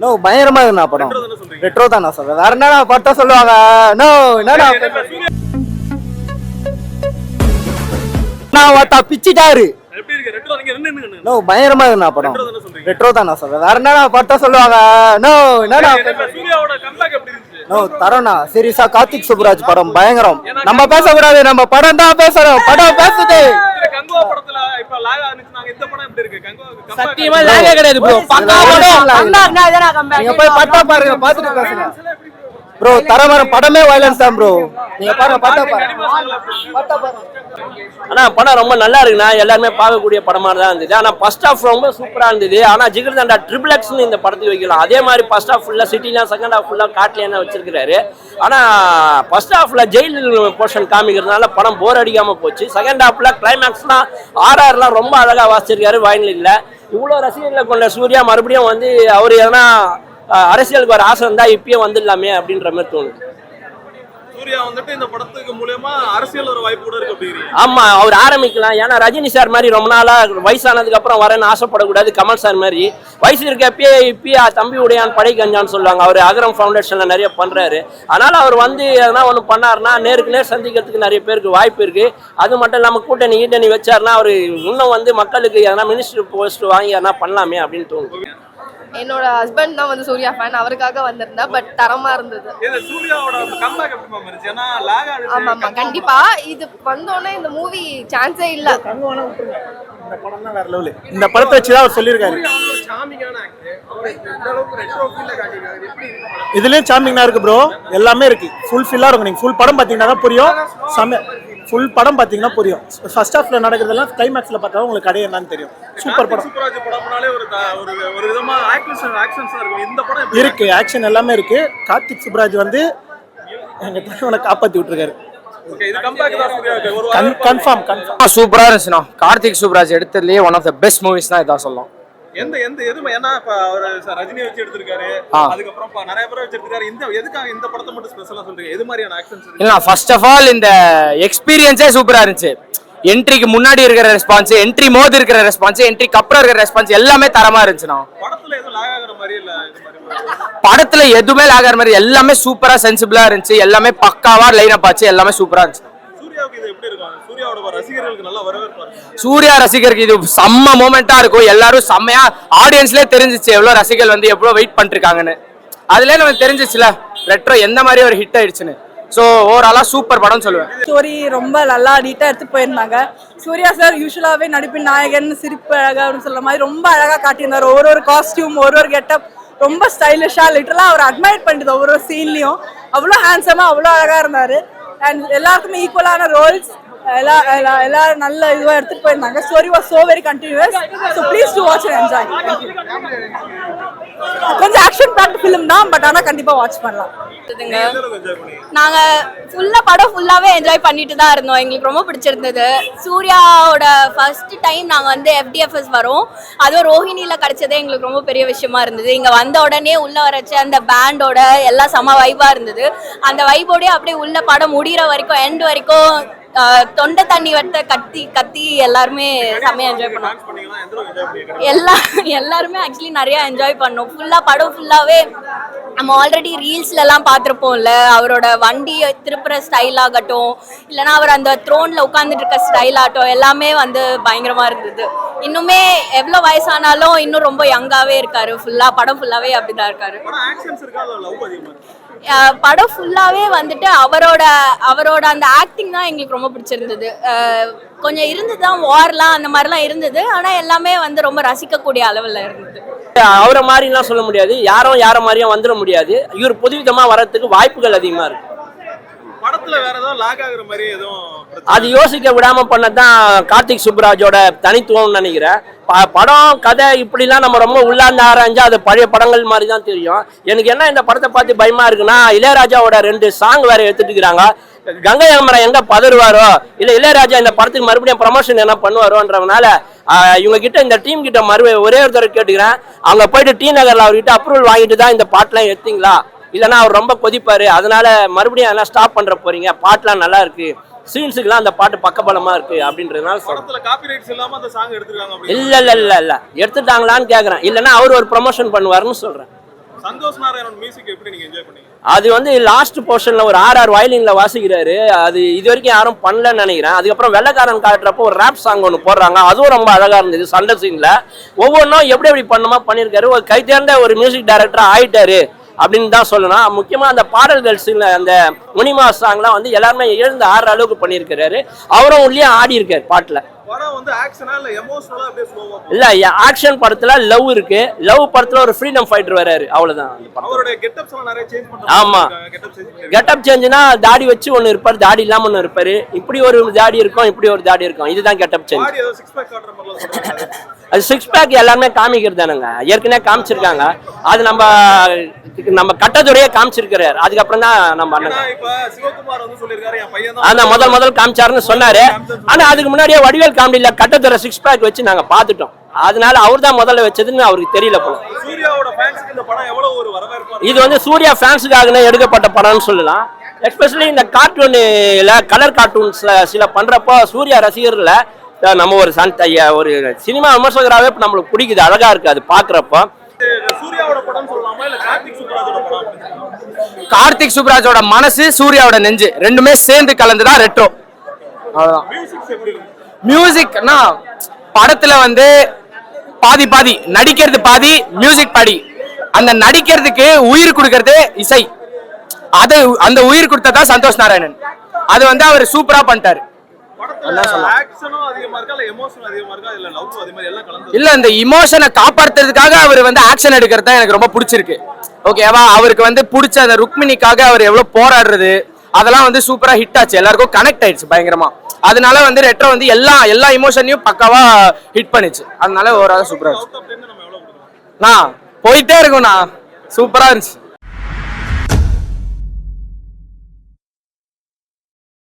No பயங்கரமா இருக்குண்ணா படம். ரெட்ரோ தான் நான் சொல்றேன். வேற என்னடா பட்டம் சொல்லுவாங்க. நோ என்னடா நான் வாட்டா பிச்சிட்டாரு. நோ பயங்கரமா இருக்குண்ணா படம். ரெட்ரோ தான் நான் சொல்றேன். வேற என்னடா பட்டம் சொல்லுவாங்க. நோ என்னடா நோ தரோண்ணா. சீரியஸா கார்த்திக் சுப்ராஜ் படம் பயங்கரம். நம்ம பேசக்கூடாது, நம்ம படம் தான் பேசுறோம். படம் பேசுது. சத்தியமா லாகே கிடையாது ப்ரோ. பக்கா படம். நீங்க போய் பட்டா பாருங்க, பாத்துட்டு பேசுங்க ப்ரோ. தரமான படமே வயலன்ஸ் தான் ப்ரோ. நீங்க பாருங்க, பட்டா பாருங்க. ஆனா படம் ரொம்ப நல்லா இருக்குண்ணா. எல்லாருமே பார்க்கக்கூடிய படமா தான் இருந்தது. ஆனா ஃபர்ஸ்ட் ஹாஃப் ரொம்ப சூப்பரா இருந்தது. ஆனா ஜிகர்தண்டா ட்ரிபிள் எக்ஸ்னு இந்த படத்துக்கு வைக்கலாம். அதே மாதிரி ஃபர்ஸ்ட் ஹாஃப் ஃபுல்லா சிட்டிலாம், செகண்ட் ஹாஃப் ஃபுல்லா காட்லியான வச்சிருக்காரு. ஆனா ஃபர்ஸ்ட் ஹாஃப்ல ஜெயில் போர்ஷன் காமிக்கிறதுனால படம் போர் அடிக்காம போச்சு. செகண்ட் ஹாஃப்ல கிளைமேக்ஸ்லாம் ஆர்ஆர்லாம் ரொம்ப அழகா வாசிச்சிருக்காரு. வயலின்ல இவ்வளவு ரசிகர்களை கொண்ட சூர்யா மறுபடியும் வந்து அவர் எதனா அரசியலுக்கு வர ஆசை இருந்தா இப்பயும் வந்துடலாமே அப்படின்ற மாதிரி தோணுது. சூர்யா வந்துட்டு இந்த படத்துக்கு மூலமா அரசியல் ஒரு வாய்ப்பு கூட இருக்கு அப்படிங்கிறீங்க. ஆமா, அவர் ஆரம்பிக்கலாம். ஏன்னா ரஜினி சார் மாதிரி ரொம்ப நாளா வயசானதுக்கு அப்புறம் வரேன்னு ஆசைப்படக்கூடாது. கமல் சார் மாதிரி வயசு இருக்கப்பயே இப்பயே தம்பி உடையான் படை கஞ்சான்னு சொல்லுவாங்க. அவர் அகரம் ஃபவுண்டேஷன்ல நிறைய பண்றாரு. அதனால அவர் வந்து எதனா ஒன்று பண்ணாருன்னா நேருக்கு நேர் சந்திக்கிறதுக்கு நிறைய பேருக்கு வாய்ப்பு இருக்கு. அது மட்டும் இல்லாம கூட்டணி வச்சாருன்னா அவர் இன்னும் வந்து மக்களுக்கு எதனா மினிஸ்டர் போஸ்ட் வாங்கி எதனா பண்ணலாமே அப்படின்னு தோணுது. என்னோட ஹஸ்பண்ட் தான் வந்து சூர்யா ஃபேன். அவருக்காக வந்திருந்தா பட் தரமா இருந்தது. சூர்யாவோட கம்பேக் எப்படி இருந்துச்சு? ஏன்னா லாக் ஆடுச்சு. ஆமா கண்டிப்பா இது வந்தோனே இந்த மூவி சான்ஸே இல்ல. இந்த படம் தான் வேற லெவல். இந்த படத்தை வச்சு தான் அவர் சொல்லியிருக்காரு. இதுலயும் சாமிங்கா இருக்கு ப்ரோ. எல்லாமே இருக்கு. ஃபுல் ஃபில்லா இருக்கும். நீங்க ஃபுல் படம் பாத்தீங்கன்னா தான் புரியும். ஃபுல் படம் பாத்தீங்கன்னா புரியும். ஃபர்ஸ்ட் ஹாஃப்ல நடக்கிறதெல்லாம் கிளைமேக்ஸ்ல பார்த்தா உங்களுக்கு கதை என்னன்னு தெரியும். சூப்பர் படம். சூப்பராஜ் படம்னாலே ஒரு விதமா ஆக்ஷன்ஸ் இருக்கும். இந்த படம் இருக்கு. ஆக்ஷன் எல்லாமே இருக்கு. கார்த்திக் சுப்ராஜ் வந்து எங்க தலைவனை காப்பாத்தி விட்டுருக்காரு. ஓகே, இது கம்பேக் தான் சூர்யாவுக்கு. ஒரு கன்ஃபார்ம் சூப்பரா இருந்துச்சுண்ணா. கார்த்திக் சுப்ராஜ் எடுத்ததுலயே one of the best movies தான் இதான் சொல்லலாம். எந்த எதுவும் ஏன்னா இப்ப அவர் ரஜினி வச்சு எடுத்திருக்காரு. அதுக்கப்புறம் நிறைய பேர் வச்சு எடுத்திருக்காரு. இந்த எதுக்காக இந்த படத்தை மட்டும் ஸ்பெஷலா சொல்றீங்க? எது மாதிரியான ஆக்ஷன்ஸ்? இல்ல, ஃபர்ஸ்ட் ஆஃப் ஆல் இந்த எக்ஸ்பீரியன்ஸே சூப்பரா இருந்துச்சு. என்ட்ரிக்கு முன்னாடி இருக்கிற ரெஸ்பான்ஸ், என்ட்ரி மோது இருக்கிற ரெஸ்பான்ஸ், என்ட்ரிக்கு அப்புறம் இருக்கிற ரெஸ்பான்ஸ் எல்லாமே தரமா இருந்துச்சுண்ணா. படத்துல எதுவும் லாக் ஆகுற மாதிரி இல்ல. படத்துல எதுவுமே லாக் ஆகிற மாதிரி எல்லாமே சூப்பரா சென்சிபிளா இருந்துச்சு. எல்லாமே பக்காவா லைன் அப் ஆச்சு. எல்லாமே சூப்பரா இருந்துச்சு. சூர்யாவுக்கு இது எப்படி இருக்கும்? சூர்யாவோட ரசிகர்களுக்கு நல்ல வரவேற்பு. சூர்யா ரசிகருக்கு இது செம்ம மூமெண்டா இருக்கும். எல்லாரும் செம்மையா ஆடியன்ஸ்லேயே தெரிஞ்சிச்சு எவ்வளவு ரசிகர்கள் வந்து எவ்வளவு வெயிட் பண்ணிருக்காங்கன்னு. அதுல நமக்கு தெரிஞ்சிச்சுல ரெட்ரோ எந்த மாதிரி ஒரு ஹிட் ஆயிடுச்சுன்னு. ஸோ ஓவராலா சூப்பர் படம் சொல்லுவேன். ஸ்டோரி ரொம்ப நல்லா நீட்டா எடுத்து போயிருந்தாங்க. சூர்யா சார் யூஸ்வலாவே நடிப்பின் நாயகன், சிரிப்பு அழகா சொல்ற மாதிரி ரொம்ப அழகா காட்டியிருந்தாரு. ஒரு காஸ்டியூம், ஒரு கெட்டப் ரொம்ப ஸ்டைலிஷா லிட்டரலா அவர் அட்மையர் பண்ணிட்டு ஒவ்வொரு சீன்லயும் அவ்வளோ ஹேண்ட்ஸமா அவ்வளோ அழகா இருந்தாரு. அண்ட் எல்லாருக்குமே ஈக்குவலான ரோல்ஸ் எல்லாரும் நல்ல இதுவா எடுத்துட்டு போயிருந்தாங்க. Story was so very continuous. So please to watch and enjoy. கொஞ்சம் ஆக்ஷன் பேக்ட் ஃபிலிம் தான், பட் ஆனா கண்டிப்பா வாட்ச் பண்ணலாம். நாங்க படம் ஃபுல்லாவே என்ஜாய் பண்ணிட்டு தான் இருந்தோம். எங்களுக்கு ரொம்ப பிடிச்சிருந்தது. சூர்யாவோட ஃபர்ஸ்ட் டைம் நாங்க வந்து FDFS வரோம். அதுவும் ரோஹிணியில கிடைச்சதே எங்களுக்கு ரொம்ப பெரிய விஷயமா இருந்தது. இங்க வந்த உடனே உள்ள வரச்சு அந்த பேண்டோட எல்லாம் செம வைபா இருந்தது. அந்த வைபோடய அப்படியே உள்ள படம் முடிகிற வரைக்கும் எண்ட் வரைக்கும் தொண்டை தண்ணி வட்ட கத்தி எல்லாருமே செம்மையா என்ஜாய் பண்ணோம். எல்லாருமே ஆக்சுவலி நிறைய என்ஜாய் பண்ணோம். படம் ஃபுல்லாவே நம்ம ஆல்ரெடி ரீல்ஸ்ல எல்லாம் பார்த்துருப்போம்ல. அவரோட வண்டி திருப்புற ஸ்டைல் ஆகட்டும், இல்லைன்னா அவர் அந்த த்ரோன்ல உட்காந்துட்டு இருக்க ஸ்டைல் ஆகட்டும், எல்லாமே வந்து பயங்கரமா இருந்தது. இன்னுமே எவ்வளவு வயசானாலும் இன்னும் ரொம்ப யங்காவே இருக்காரு. படம் ஃபுல்லாவே அப்படிதான் இருக்காரு. படம் ஃபுல்லாவே வந்துட்டு அவரோட அந்த ஆக்டிங் தான் எங்களுக்கு ரொம்ப பிடிச்சிருந்தது. கொஞ்சம் இருந்துதான் வார்லாம் அந்த மாதிரிலாம் இருந்தது. ஆனா எல்லாமே வந்து ரொம்ப ரசிக்கக்கூடிய அளவில் இருந்தது. அவரை மாதிரிலாம் சொல்ல முடியாது. யார மாதிரியும் வந்துட முடியாது. இவர் புதுவிதமா வர்றதுக்கு வாய்ப்புகள் அதிகமா இருக்கு. படத்துல வேற ஏதாவது லாக் ஆகுற மாதிரி எதுவும் அது யோசிக்க விடாம பண்ணதான் கார்த்திக் சுப்ராஜோட தனித்துவம்னு நினைக்கிறேன். படம் கதை இப்படிலாம் நம்ம ரொம்ப உள்ளாந்து ஆராய்ஞ்சா அது பழைய படங்கள் மாதிரி தான் தெரியும். எனக்கு என்ன இந்த படத்தை பார்த்து பயமா இருக்குன்னா, இளையராஜாவோட 2 சாங் வேற எடுத்துட்டு இருக்கிறாங்க. கங்கை அமரன் எங்க பதறுவாரோ, இல்ல இளையராஜா இந்த படத்துக்கு மறுபடியும் ப்ரமோஷன் என்ன பண்ணுவாரோன்றதுனால இவங்க கிட்ட இந்த டீம் கிட்ட ஒரே ஒரு தடவை கேட்டுக்கிறேன். அவங்க போயிட்டு டி நகர்ல அவர்கிட்ட அப்ரூவல் வாங்கிட்டு தான் இந்த பாட்டுலாம் எடுத்தீங்களா, இல்லைன்னா அவர் ரொம்ப கொதிப்பாரு, அதனால மறுபடியும் அதெல்லாம் ஸ்டாப் பண்ற போறீங்க, பாட்டுலாம் நல்லா இருக்கு, சீன்ஸுக்குலாம் அந்த பாட்டு பக்கபலமா இருக்கு அப்படின்றதுனால இல்ல எடுத்துட்டாங்களான்னு கேக்குறேன். இல்லைன்னா அவர் ஒரு ப்ரமோஷன் பண்ணுவாருன்னு சொல்றேன். சந்தோஷ் நாராயணன் மியூசிக் எப்படி நீங்க என்ஜாய் பண்ணீங்க? அது வந்து லாஸ்ட் போர்ஷன்ல ஒரு ஆர் வயலின்ல வாசிக்கிறாரு. அது இது வரைக்கும் யாரும் பண்ணலன்னு நினைக்கிறேன். அதுக்கப்புறம் வெள்ளைக்காரன் காட்டுறப்போ ஒரு ரேப் சாங் ஒன்று போடுறாங்க, அதுவும் ரொம்ப அழகா இருந்தது. சண்டை சீன்ல ஒவ்வொன்றும் எப்படி பண்ணுமா பண்ணியிருக்காரு. ஒரு கை தேர்ந்த ஒரு மியூசிக் டைரக்டரா ஆயிட்டாரு அப்படின்னு தான் சொல்லணும். முக்கியமா அந்த பாடல்கள் சில அந்த முனிமா சாங்லாம் வந்து எல்லாருமே எழுந்து ஆடுற அளவுக்கு பண்ணியிருக்கிறாரு. அவரும் உள்ளே ஆடி இருக்காரு பாட்டுல. படம் வந்து ஆக்ஷனா இல்ல எமோஷனலா அப்படியே ஸ்லோவா? இல்ல, ஆக்ஷன் படத்துல லவ் இருக்கு. லவ் படத்துல ஒரு ஃப்ரீடம் ஃபைட்டர் வராரு, அவ்வளவுதான். அவரோட கெட்டப்ஸ் எல்லாம் நிறைய சேஞ்ச் பண்றாங்க. ஆமா, கெட்டப் சேஞ்ச்னா தாடி வச்சு ஒன்னு இருப்பாரு, தாடி இல்லாம ஒன்னு இருப்பாரு. இப்படி ஒரு தாடி இருக்கும், இப்படி ஒரு தாடி இருக்கும். இதுதான் கெட்டப் சேஞ்ச். பாடி ஏதோ 6 பேக் காட்ற மாதிரி சொல்றாங்க. அது 6 பேக் எல்லாருமே காமிக்கிறது தானுங்க, ஏற்கனவே காமிச்சிருக்காங்க. அது நம்ம கட்டத்துறையே காமிச்சிருக்கிறாரு. அதுக்கப்புறம் தான் நம்ம இப்ப சிவகுமார் வந்து சொல்லிருக்காரு என் பையன் தான் அந்த முதல் காமிச்சாருன்னு சொன்னாரு. ஆனா அதுக்கு முன்னாடியே வடிவேல் காமெடியில கட்டத்துறை 6 பேக் வச்சு நாங்க பாத்துட்டோம். அதனால அவர் தான் முதல்ல வச்சதுன்னு அவருக்கு தெரியல போல. சூர்யாவோட ஃபேன்ஸ்க்கு இந்த படம் எவ்வளவு ஒரு வரவேற்பு? இது வந்து சூர்யா ஃபேன்ஸுக்காக எடுக்கப்பட்ட படம்னு சொல்லலாம். எஸ்பெஷலி இந்த கார்ட்டூன்ல கலர் கார்ட்டூன்ஸ்ல சில பண்றப்போ சூர்யா ரசிகர்ல நம்ம ஒரு சினிமா விமர்சகராகவே நம்மளுக்கு பிடிக்குது, அழகா இருக்கு அது பாக்குறப்போ. சூர்யாவோட படம் சொல்லலாமா இல்ல கார்த்திக் சுப்ராஜோட படம்? கார்த்திக் சுப்ராஜோட மனசு, சூர்யாவோட நெஞ்சு ரெண்டுமே சேர்ந்து கலந்துதான் ரெட்ரோ. அவ்வளவுதான். மியூசிக்ஸ் எப்படி இருக்கு? மியூசிக்னா படத்துல வந்து பாதி பாதி நடிக்கிறது, பாதி மியூசிக் பாடி. அந்த நடிக்கிறதுக்கு உயிர் கொடுக்கறது இசை. அது அந்த உயிர் கொடுத்ததா சந்தோஷ் நாராயணன். அது வந்து அவர் சூப்பரா பண்ணிட்டாரு. ஆக்ஷனும் அதிகமா இருக்கா இல்ல எமோஷன் அதிகமா இருக்கா இல்ல லவ் அதே மாதிரி எல்லாம் கலந்து? இல்ல, இந்த இமோஷனை காப்பாத்துறதுக்காக அவர் வந்து ஆக்ஷன் எடுக்கிறது தான் எனக்கு ரொம்ப பிடிச்சிருக்கு. ஓகேவா, அவருக்கு வந்து பிடிச்ச அந்த ருக்மிணிக்காக அவர் எவ்வளவு போராடுறது அதெல்லாம் வந்து சூப்பரா ஹிட் ஆச்சு, எல்லாருக்கும் கனெக்ட் ஆயிடுச்சு பயங்கரமா. அதனால வந்து ரெட்ரோ வந்து எல்லா இமோஷனையும் பக்காவா ஹிட் பண்ணிச்சு. அதனால ஓவரால் சூப்பரா இருந்துச்சு. நான் போயிட்டே இருக்கும்ண்ணா, சூப்பரா இருந்துச்சு.